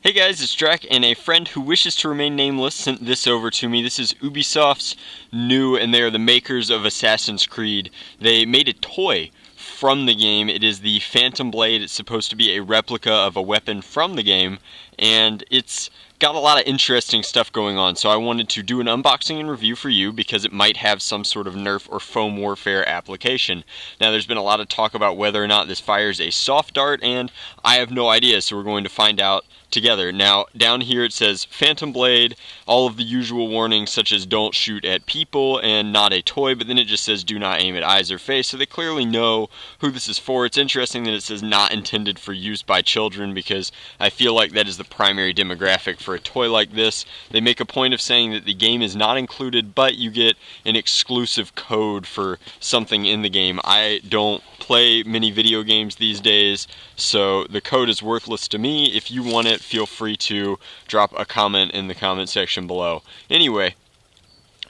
Hey guys, it's Drac, and a friend who wishes to remain nameless sent this over to me. This is Ubisoft's new, and they are the makers of Assassin's Creed. They made a toy from the game. It is the Phantom Blade. It's supposed to be a replica of a weapon from the game, and it's got a lot of interesting stuff going on. So I wanted to do an unboxing and review for you because it might have some sort of Nerf or foam warfare application. Now, there's been a lot of talk about whether or not this fires a soft dart, and I have no idea, so we're going to find out together. Now, down here it says Phantom Blade, all of the usual warnings such as don't shoot at people and not a toy, but then it just says do not aim at eyes or face, so they clearly know who this is for. It's interesting that it says not intended for use by children, because I feel like that is the primary demographic for a toy like this. They make a point of saying that the game is not included, but you get an exclusive code for something in the game. I don't play many video games these days, so the code is worthless to me. If you want it, feel free to drop a comment in the comment section below. Anyway,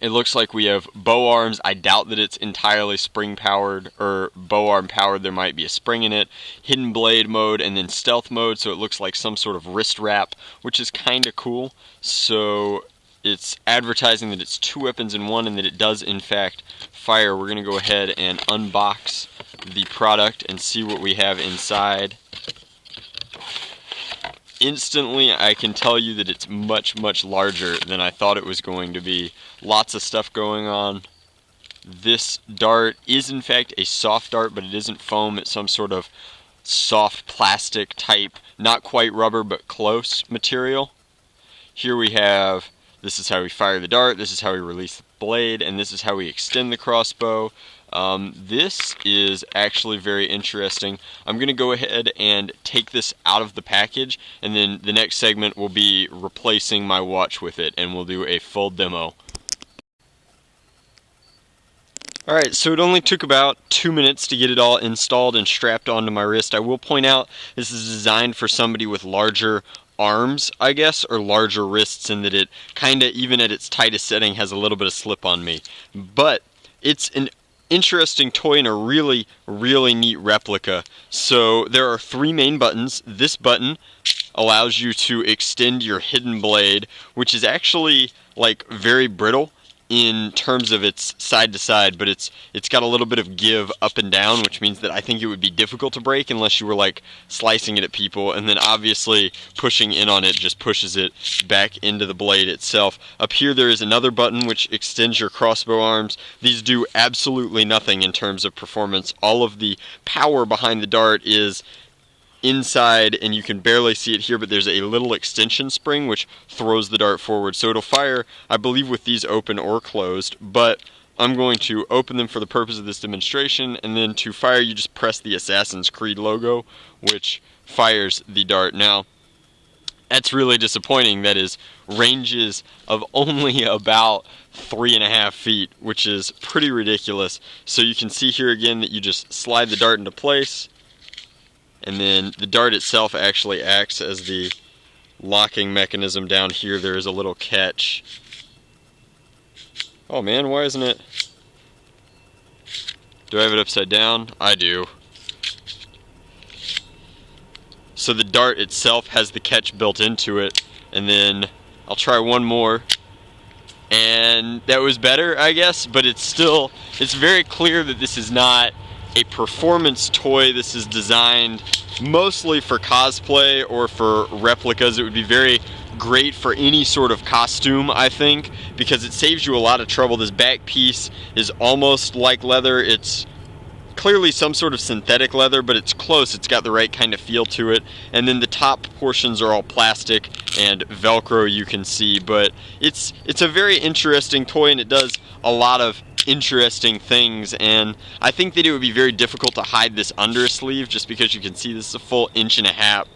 it looks like we have bow arms. I doubt that it's entirely spring powered or bow arm powered. There might be a spring in it. Hidden blade mode and then stealth mode, so it looks like some sort of wrist wrap, which is kind of cool. So it's advertising that it's two weapons in one and that it does in fact fire. We're going to go ahead and unbox the product and see what we have inside. Instantly, I can tell you that it's much, much larger than I thought it was going to be. Lots of stuff going on. This dart is in fact a soft dart, but it isn't foam. It's some sort of soft plastic type, not quite rubber, but close material. Here we have, this is how we fire the dart, this is how we release the blade, and this is how we extend the crossbow. This is actually very interesting. I'm going to go ahead and take this out of the package, and then the next segment will be replacing my watch with it, and we'll do a full demo. Alright, so it only took about 2 minutes to get it all installed and strapped onto my wrist. I will point out this is designed for somebody with larger arms, I guess, or larger wrists, in that it kinda, even at its tightest setting, has a little bit of slip on me. But it's an interesting toy and a really, really neat replica. So there are three main buttons. This button allows you to extend your hidden blade, which is actually like very brittle in terms of its side to side, but it's got a little bit of give up and down, which means that I think it would be difficult to break unless you were like slicing it at people, and then obviously pushing in on it just pushes it back into the blade itself. Up here there is another button which extends your crossbow arms. These do absolutely nothing in terms of performance. All of the power behind the dart is inside, and you can barely see it here, but there's a little extension spring which throws the dart forward. So it'll fire, I believe, with these open or closed, but I'm going to open them for the purpose of this demonstration, and then to fire you just press the Assassin's Creed logo, which fires the dart. Now, that's really disappointing. That is ranges of only about 3.5 feet, which is pretty ridiculous. So you can see here again that you just slide the dart into place, and then the dart itself actually acts as the locking mechanism. Down here there is a little catch. Oh man, why isn't it? Do I have it upside down? I do. So the dart itself has the catch built into it, and then I'll try one more. And that was better, I guess, but it's very clear that this is not a performance toy. This is designed mostly for cosplay or for replicas. It would be very great for any sort of costume, I think, because it saves you a lot of trouble. This back piece is almost like leather. It's clearly some sort of synthetic leather, but it's close. It's got the right kind of feel to it. And then the top portions are all plastic and Velcro, you can see. But it's a very interesting toy, and it does a lot of interesting things, and I think that it would be very difficult to hide this under a sleeve, just because you can see this is a full 1.5 inches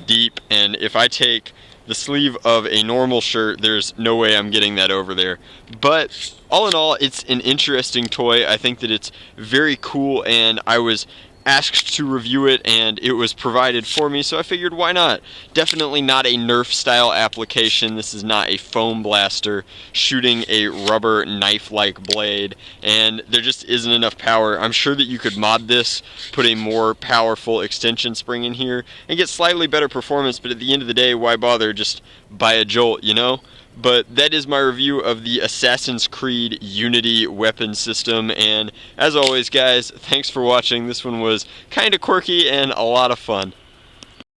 deep, and if I take the sleeve of a normal shirt, there's no way I'm getting that over there. But all in all, it's an interesting toy. I think that it's very cool, and I was asked to review it, and it was provided for me, so I figured why not. Definitely not a Nerf style application. This is not a foam blaster shooting a rubber knife like blade, and there just isn't enough power. I'm sure that you could mod this, put a more powerful extension spring in here, and get slightly better performance, but at the end of the day, why bother? Just buy a Jolt, you know? But that is my review of the Assassin's Creed Unity weapon system, and as always guys, thanks for watching. This one was kinda quirky and a lot of fun.